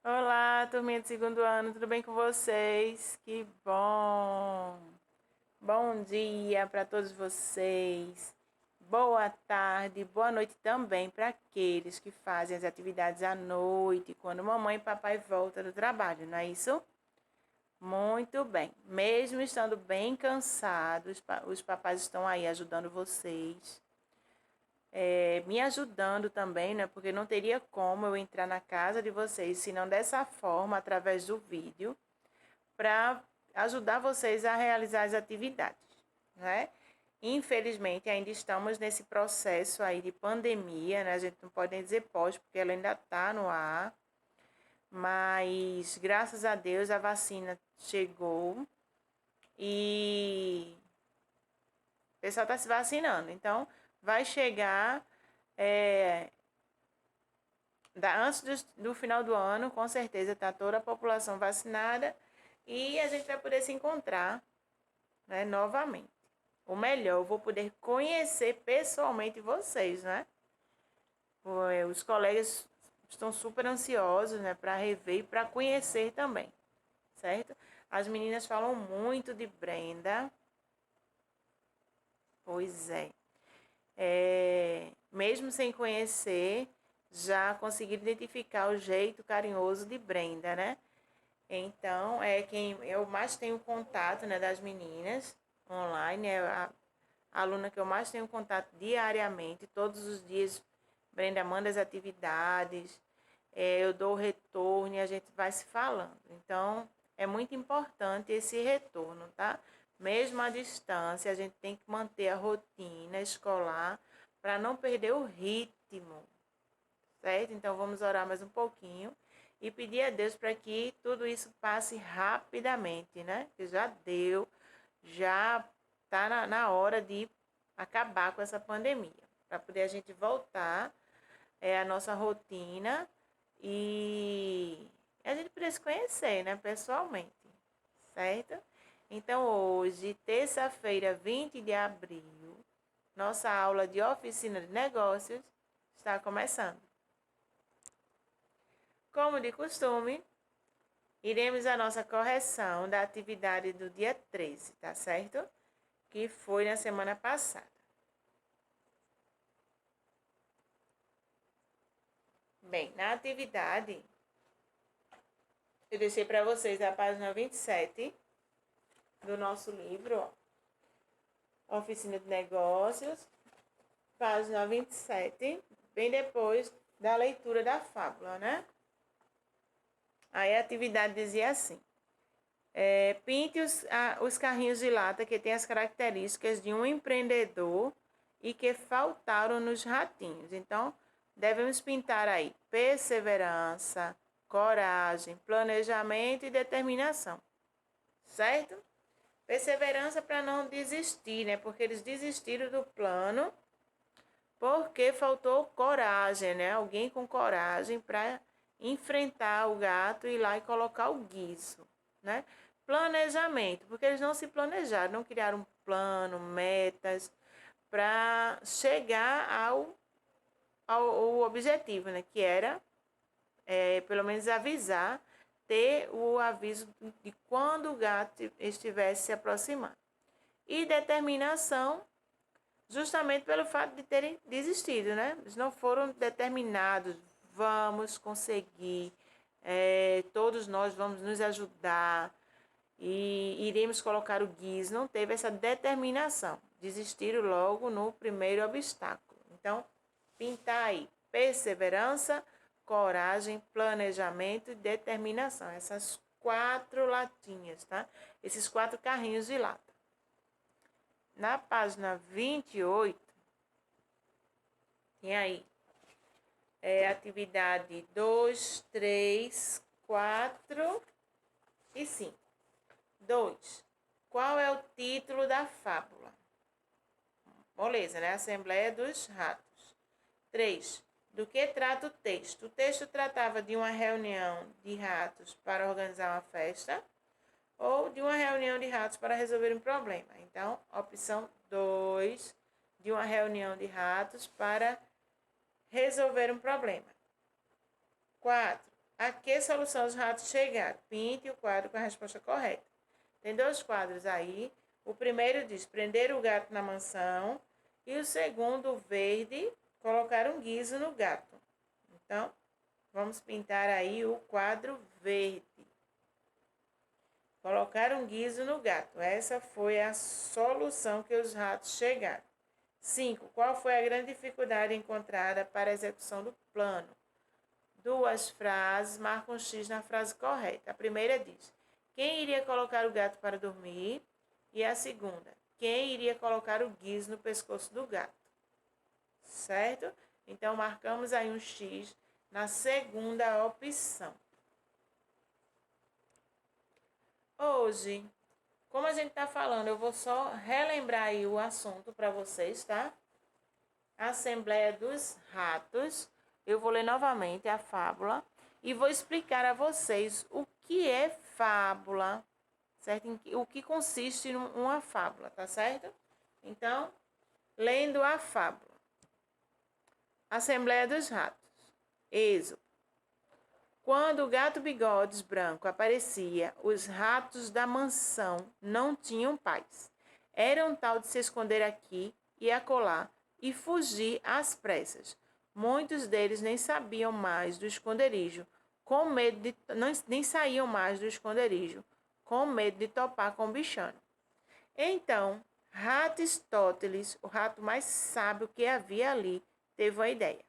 Olá, turminha de segundo ano, tudo bem com vocês? Que bom! Bom dia para todos vocês. Boa tarde, boa noite também para aqueles que fazem as atividades à noite, quando mamãe e papai voltam do trabalho, não é isso? Muito bem. Mesmo estando bem cansados, os papais estão aí ajudando vocês, me ajudando também, né? Porque não teria como eu entrar na casa de vocês, senão dessa forma, através do vídeo, para ajudar vocês a realizar as atividades, né? Infelizmente, ainda estamos nesse processo aí de pandemia, né? A gente não pode nem dizer pós, porque ela ainda está no ar, mas graças a Deus a vacina chegou e o pessoal está se vacinando. Então, vai chegar é, antes do final do ano, com certeza está toda a população vacinada e a gente vai poder se encontrar, né, novamente. O melhor, eu vou poder conhecer pessoalmente vocês, né? Os colegas estão super ansiosos, né, para rever e para conhecer também, certo? As meninas falam muito de Brenda. Pois mesmo sem conhecer, já consegui identificar o jeito carinhoso de Brenda, né? Então, é quem eu mais tenho contato, né, das meninas online, é a aluna que eu mais tenho contato diariamente, todos os dias. Brenda manda as atividades, eu dou o retorno e a gente vai se falando. Então, é muito importante esse retorno, tá? Mesmo à distância, a gente tem que manter a rotina escolar para não perder o ritmo, certo? Então, vamos orar mais um pouquinho e pedir a Deus para que tudo isso passe rapidamente, né? Que já deu, já está na hora de acabar com essa pandemia, para poder a gente voltar à nossa rotina e a gente poder se conhecer, né, pessoalmente, certo? Então, hoje, terça-feira, 20 de abril, nossa aula de oficina de negócios está começando. Como de costume, iremos à nossa correção da atividade do dia 13, tá certo? Que foi na semana passada. Bem, na atividade, eu deixei para vocês a página 27 do nosso livro, ó, Oficina de Negócios, página 27, bem depois da leitura da fábula, né? Aí a atividade dizia assim: pinte os carrinhos de lata que têm as características de um empreendedor e que faltaram nos ratinhos. Então, devemos pintar aí perseverança, coragem, planejamento e determinação, certo? Perseverança para não desistir, né? Porque eles desistiram do plano porque faltou coragem, né? Alguém com coragem para enfrentar o gato e ir lá e colocar o guiso, né? Planejamento, porque eles não se planejaram, não criaram um plano, metas para chegar ao objetivo, né? Que era, pelo menos, avisar, ter o aviso de quando o gato estivesse se aproximando. E determinação, justamente pelo fato de terem desistido, né? Eles não foram determinados, vamos conseguir, todos nós vamos nos ajudar e iremos colocar o guiz. Não teve essa determinação, desistiram logo no primeiro obstáculo. Então, pintar aí perseverança, coragem, planejamento e determinação. Essas 4 latinhas, tá? Esses 4 carrinhos de lata. Na página 28, tem aí atividade 2, 3, 4 e 5. 2. Qual é o título da fábula? Moleza, né? Assembleia dos Ratos. 3. Do que trata o texto? O texto tratava de uma reunião de ratos para organizar uma festa ou de uma reunião de ratos para resolver um problema. Então, opção 2, de uma reunião de ratos para resolver um problema. 4. A que solução os ratos chegaram? Pinte o quadro com a resposta correta. Tem 2 quadros aí. O primeiro diz prender o gato na mansão. E o segundo, verde, colocar um guiso no gato. Então, vamos pintar aí o quadro verde. Colocar um guiso no gato. Essa foi a solução que os ratos chegaram. 5. Qual foi a grande dificuldade encontrada para a execução do plano? 2 frases, marca um X na frase correta. A primeira diz: quem iria colocar o gato para dormir? E a segunda: quem iria colocar o guiso no pescoço do gato? Certo? Então, marcamos aí um X na segunda opção. Hoje, como a gente está falando, eu vou só relembrar aí o assunto para vocês, tá? Assembleia dos Ratos. Eu vou ler novamente a fábula e vou explicar a vocês o que é fábula, certo? O que consiste em uma fábula, tá certo? Então, lendo a fábula. Assembleia dos Ratos. Êxodo. Quando o gato Bigodes Branco aparecia, os ratos da mansão não tinham paz. Era um tal de se esconder aqui e acolá e fugir às pressas. Muitos deles nem sabiam mais do esconderijo, com medo de nem saíam mais do esconderijo, com medo de topar com o bichano. Então, Ratistóteles, o rato mais sábio que havia ali, teve uma ideia.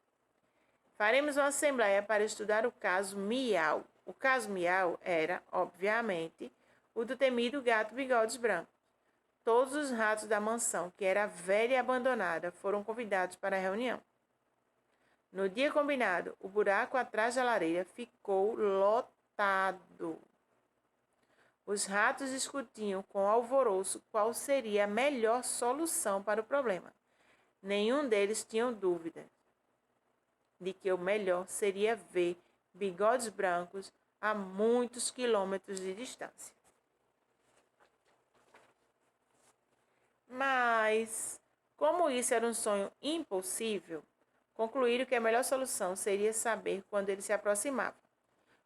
Faremos uma assembleia para estudar o caso Miau. O caso Miau era, obviamente, o do temido gato Bigodes Branco. Todos os ratos da mansão, que era velha e abandonada, foram convidados para a reunião. No dia combinado, o buraco atrás da lareira ficou lotado. Os ratos discutiam com alvoroço qual seria a melhor solução para o problema. Nenhum deles tinha dúvida de que o melhor seria ver Bigodes Brancos a muitos quilômetros de distância. Mas, como isso era um sonho impossível, concluíram que a melhor solução seria saber quando ele se aproximava.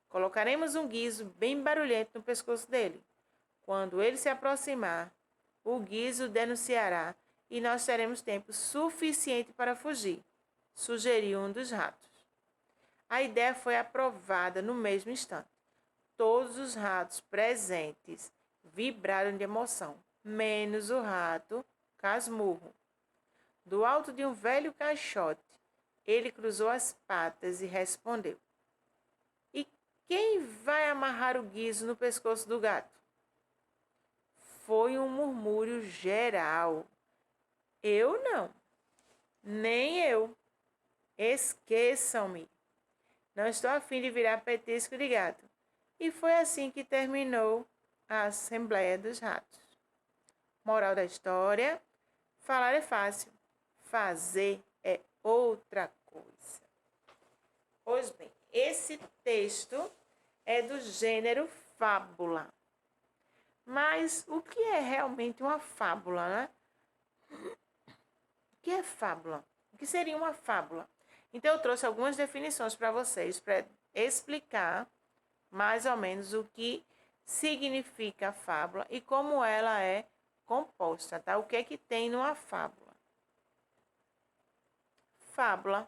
Colocaremos um guiso bem barulhento no pescoço dele. Quando ele se aproximar, o guiso denunciará e nós teremos tempo suficiente para fugir, sugeriu um dos ratos. A ideia foi aprovada no mesmo instante. Todos os ratos presentes vibraram de emoção, menos o rato Casmurro. Do alto de um velho caixote, ele cruzou as patas e respondeu: e quem vai amarrar o guiso no pescoço do gato? Foi um murmúrio geral. Eu não. Nem eu. Esqueçam-me. Não estou a fim de virar petisco de gato. E foi assim que terminou a Assembleia dos Ratos. Moral da história: falar é fácil, fazer é outra coisa. Pois bem, esse texto é do gênero fábula. Mas o que é realmente uma fábula, né? O que é fábula? O que seria uma fábula? Então, eu trouxe algumas definições para vocês, para explicar mais ou menos o que significa a fábula e como ela é composta, tá? O que é que tem numa fábula? Fábula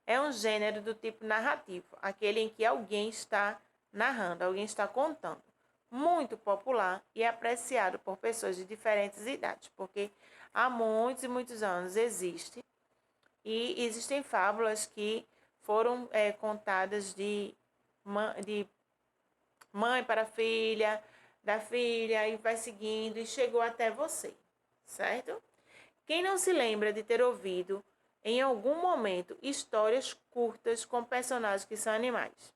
é um gênero do tipo narrativo, aquele em que alguém está narrando, alguém está contando. Muito popular e apreciado por pessoas de diferentes idades, porque há muitos e muitos anos existe, e existem fábulas que foram contadas de mãe para filha, da filha, e vai seguindo, e chegou até você, certo? Quem não se lembra de ter ouvido, em algum momento, histórias curtas com personagens que são animais?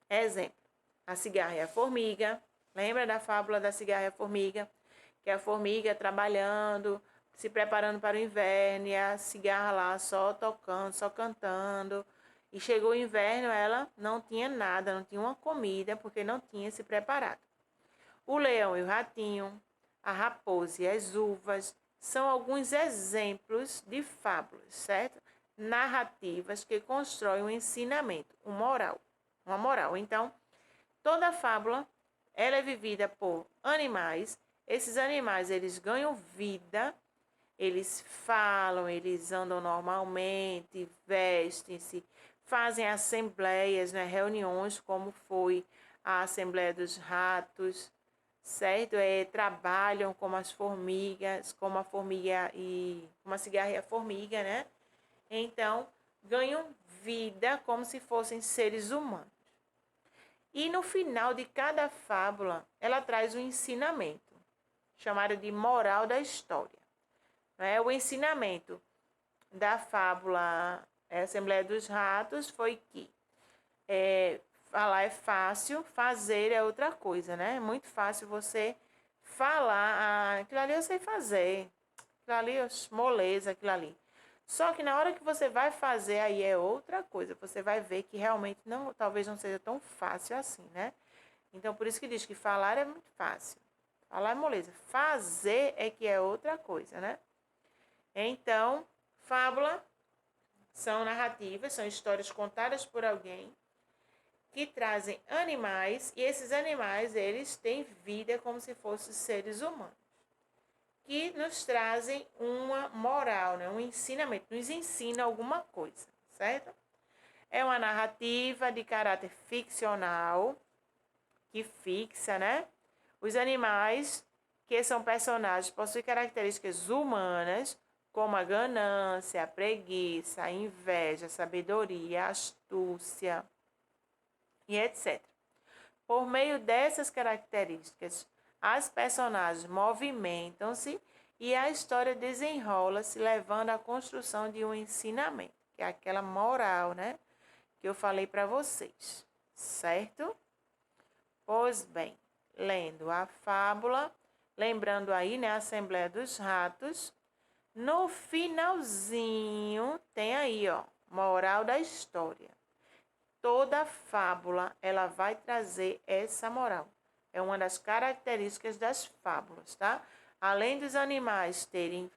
Exemplo: a cigarra e a formiga. Lembra da fábula da cigarra e a formiga? Que a formiga trabalhando, se preparando para o inverno, e a cigarra lá só tocando, só cantando. E chegou o inverno, ela não tinha nada, não tinha uma comida, porque não tinha se preparado. O leão e o ratinho, a raposa e as uvas, são alguns exemplos de fábulas, certo? Narrativas que constroem um ensinamento, um moral. uma moral. Então, toda fábula, ela é vivida por animais. Esses animais, eles ganham vida, eles falam, eles andam normalmente, vestem-se, fazem assembleias, né, reuniões, como foi a Assembleia dos Ratos, certo? Trabalham como as formigas, como a formiga e como a cigarra e a formiga, né? Então, ganham vida como se fossem seres humanos. E no final de cada fábula, ela traz um ensinamento, chamado de moral da história. O ensinamento da fábula Assembleia dos Ratos foi que falar é fácil, fazer é outra coisa, né? É muito fácil você falar, aquilo ali eu sei fazer, aquilo ali, moleza, aquilo ali. Só que na hora que você vai fazer, aí é outra coisa. Você vai ver que realmente não, talvez não seja tão fácil assim, né? Então, por isso que diz que falar é muito fácil. Falar é moleza. Fazer é que é outra coisa, né? Então, fábula são narrativas, são histórias contadas por alguém que trazem animais, e esses animais, eles têm vida como se fossem seres humanos, que nos trazem uma moral, né? Um ensinamento, nos ensina alguma coisa, certo? É uma narrativa de caráter ficcional, que fixa, né? Os animais, que são personagens, possuem características humanas, como a ganância, a preguiça, a inveja, a sabedoria, a astúcia e etc. Por meio dessas características, as personagens movimentam-se e a história desenrola-se, levando à construção de um ensinamento, que é aquela moral, né? Que eu falei para vocês, certo? Pois bem, lendo a fábula, lembrando aí, né, a Assembleia dos Ratos, no finalzinho tem aí, ó, moral da história. Toda fábula, ela vai trazer essa moral. É uma das características das fábulas, tá? Além dos animais terem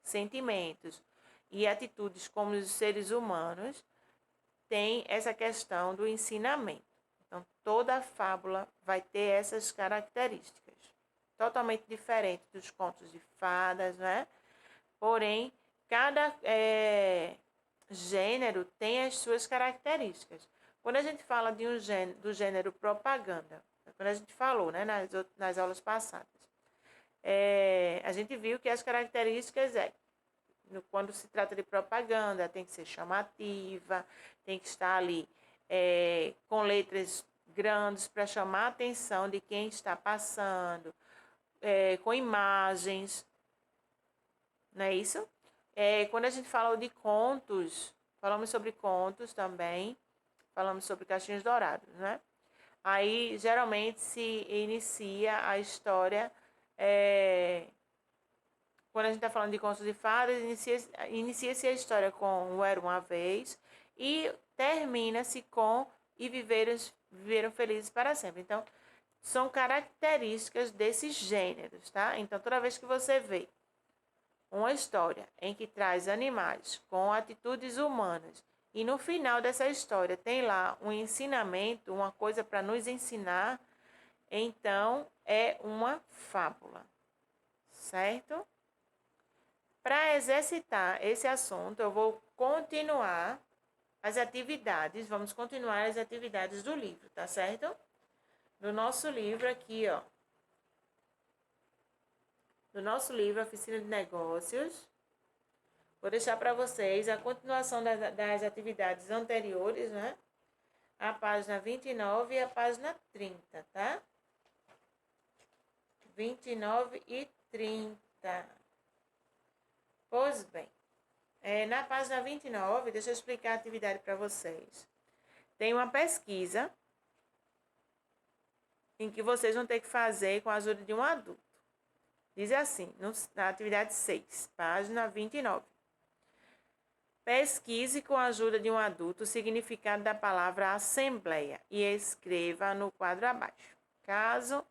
sentimentos e atitudes como os seres humanos, tem essa questão do ensinamento. Então, toda fábula vai ter essas características. Totalmente diferente dos contos de fadas, né? Porém, cada gênero tem as suas características. Quando a gente fala de do gênero propaganda, quando a gente falou, né, nas aulas passadas, a gente viu que as características quando se trata de propaganda, tem que ser chamativa, tem que estar ali com letras grandes para chamar a atenção de quem está passando, com imagens, não é isso? Quando a gente fala de contos, falamos sobre contos também, falamos sobre Caixinhos Dourados, né? Aí, geralmente, se inicia a história, quando a gente está falando de contos de fadas, inicia-se a história com o Era Uma Vez e termina-se com E Viveram Felizes para Sempre. Então, são características desses gêneros, tá? Então, toda vez que você vê uma história em que traz animais com atitudes humanas e no final dessa história tem lá um ensinamento, uma coisa para nos ensinar, então é uma fábula, certo? Para exercitar esse assunto, eu vou continuar as atividades, vamos continuar as atividades do livro, tá certo? Do nosso livro aqui, ó. Do nosso livro Oficina de Negócios. Vou deixar para vocês a continuação das atividades anteriores, né? A página 29 e a página 30, tá? 29 e 30. Pois bem, na página 29, deixa eu explicar a atividade para vocês. Tem uma pesquisa em que vocês vão ter que fazer com a ajuda de um adulto. Diz assim, na atividade 6, página 29. Pesquise com a ajuda de um adulto o significado da palavra assembleia e escreva no quadro abaixo. Caso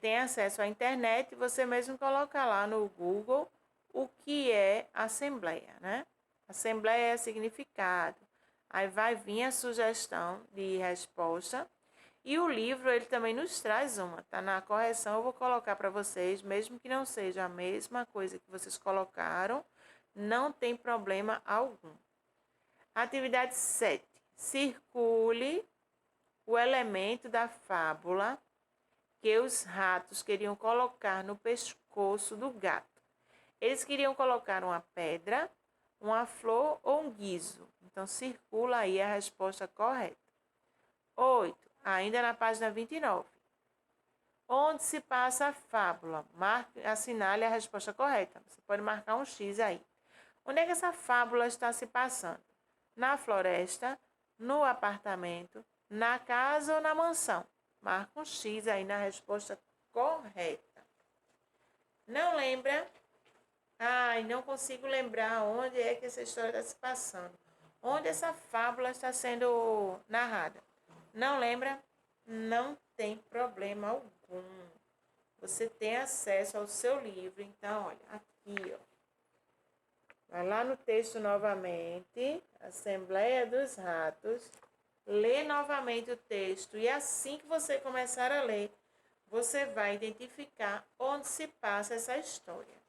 tenha acesso à internet, você mesmo coloca lá no Google o que é assembleia, né? Assembleia é significado, Aí vai vir a sugestão de resposta. E o livro, ele também nos traz uma, tá? Na correção eu vou colocar para vocês, mesmo que não seja a mesma coisa que vocês colocaram, não tem problema algum. Atividade 7. Circule o elemento da fábula que os ratos queriam colocar no pescoço do gato. Eles queriam colocar uma pedra, uma flor ou um guizo. Então, circula aí a resposta correta. 8. Ainda na página 29. Onde se passa a fábula? Assinale a resposta correta. Você pode marcar um X aí. Onde é que essa fábula está se passando? Na floresta, no apartamento, na casa ou na mansão? Marca um X aí na resposta correta. Não lembra? Ai, não consigo lembrar onde é que essa história está se passando. Onde essa fábula está sendo narrada. Não lembra? Não tem problema algum. Você tem acesso ao seu livro. Então, olha, aqui, ó. Vai lá no texto novamente. Assembleia dos Ratos. Lê novamente o texto. E assim que você começar a ler, você vai identificar onde se passa essa história.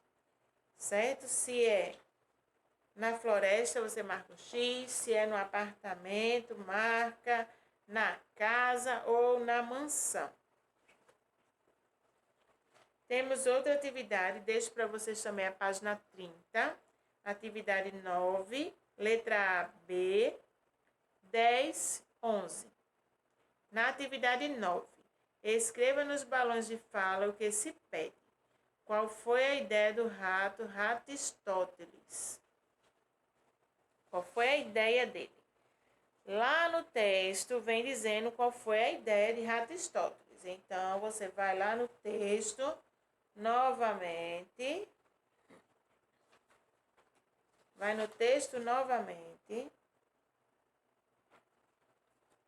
Certo? Se é na floresta, você marca um X. Se é no apartamento, marca na casa ou na mansão. Temos outra atividade, deixo para vocês também a página 30. Atividade 9, letra A, B, 10, 11. Na atividade 9, escreva nos balões de fala o que se pede. Qual foi a ideia do rato Ratistóteles? Qual foi a ideia dele? Lá no texto vem dizendo qual foi a ideia de Ratistóteles. Então, você vai lá no texto, novamente. Vai no texto novamente.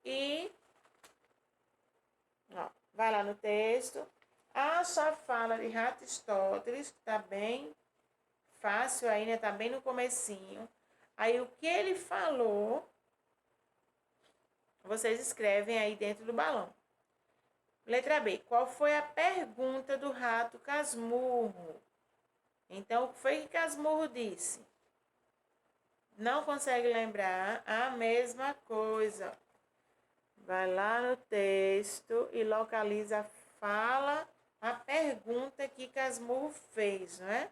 E, ó, vai lá no texto. Acha a fala de Ratistóteles, que tá bem fácil aí, né? Tá bem no comecinho. Aí, o que ele falou, vocês escrevem aí dentro do balão. Letra B. Qual foi a pergunta do rato Casmurro? Então, o que foi que Casmurro disse? Não consegue lembrar? A mesma coisa. Vai lá no texto e localiza a fala, a pergunta que Casmurro fez, não é?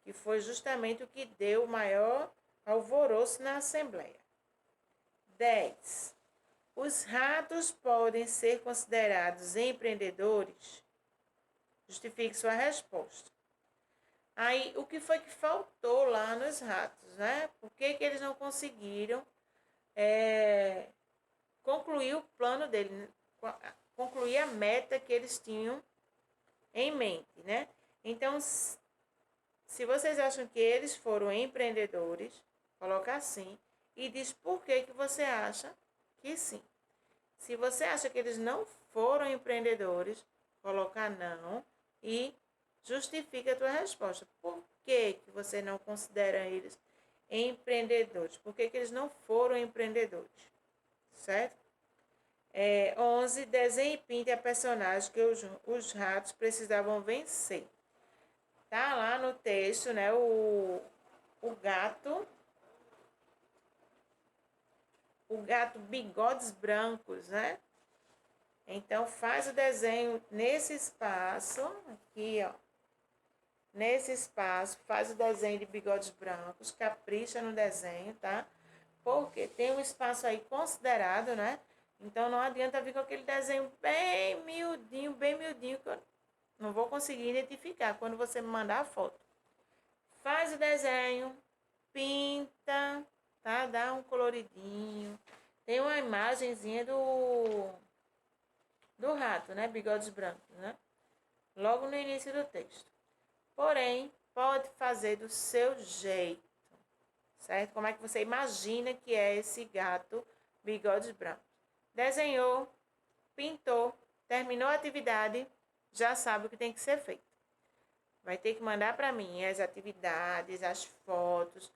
Que foi justamente o que deu o maior alvoroço na Assembleia. 10. Os ratos podem ser considerados empreendedores? Justifique sua resposta. Aí, o que foi que faltou lá nos ratos, né? Por que eles não conseguiram concluir o plano dele, concluir a meta que eles tinham em mente, né? Então, se vocês acham que eles foram empreendedores, coloca assim e diz por que você acha que sim. Se você acha que eles não foram empreendedores, coloca não e justifica a tua resposta. Por que você não considera eles empreendedores? Por que eles não foram empreendedores? Certo? 11. Desenhe e pinte a personagem que os ratos precisavam vencer. Tá lá no texto, né? O gato Bigodes Brancos, né? Então, faz o desenho nesse espaço, aqui, ó. Nesse espaço, faz o desenho de bigodes brancos, capricha no desenho, tá? Porque tem um espaço aí considerado, né? Então, não adianta vir com aquele desenho bem miudinho, que eu não vou conseguir identificar quando você me mandar a foto. Faz o desenho, pinta, tá? Dá um coloridinho. Tem uma imagenzinha do rato, né? Bigodes brancos, né? Logo no início do texto. Porém, pode fazer do seu jeito, certo? Como é que você imagina que é esse gato Bigodes brancos? Desenhou, pintou, terminou a atividade, já sabe o que tem que ser feito. Vai ter que mandar para mim as atividades, as fotos,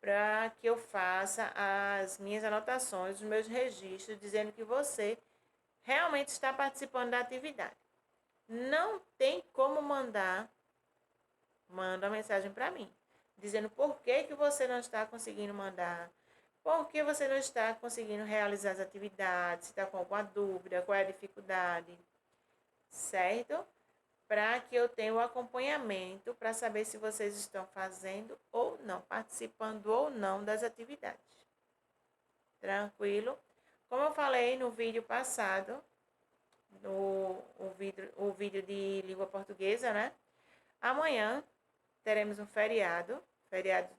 para que eu faça as minhas anotações, os meus registros, dizendo que você realmente está participando da atividade. Não tem como manda uma mensagem para mim, dizendo por que você não está conseguindo mandar, por que você não está conseguindo realizar as atividades, se está com alguma dúvida, qual é a dificuldade, certo? Para que eu tenha o acompanhamento para saber se vocês estão fazendo ou não, participando ou não das atividades. Tranquilo? Como eu falei no vídeo passado, o vídeo de língua portuguesa, né? Amanhã teremos um feriado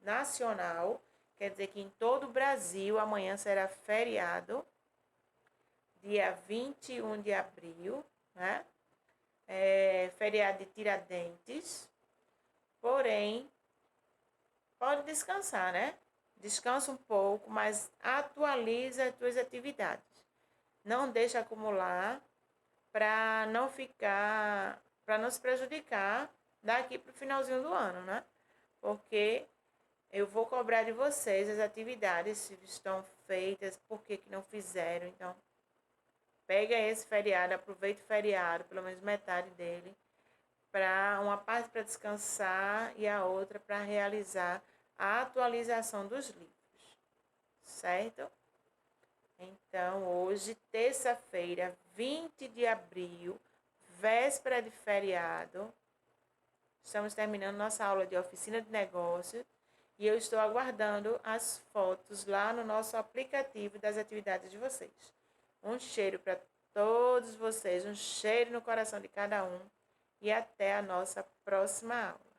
nacional, quer dizer que em todo o Brasil amanhã será feriado, dia 21 de abril, né? Feriado de Tiradentes, porém, pode descansar, né? Descansa um pouco, mas atualiza as tuas atividades. Não deixa acumular para não ficar, para não se prejudicar daqui para o finalzinho do ano, né? Porque eu vou cobrar de vocês as atividades, se estão feitas, por que não fizeram. Então, pega esse feriado, aproveita o feriado, pelo menos metade dele, para uma parte para descansar e a outra para realizar a atualização dos livros, certo? Então, hoje, terça-feira, 20 de abril, véspera de feriado, estamos terminando nossa aula de oficina de negócios e eu estou aguardando as fotos lá no nosso aplicativo das atividades de vocês. Um cheiro para todos vocês, um cheiro no coração de cada um e até a nossa próxima aula.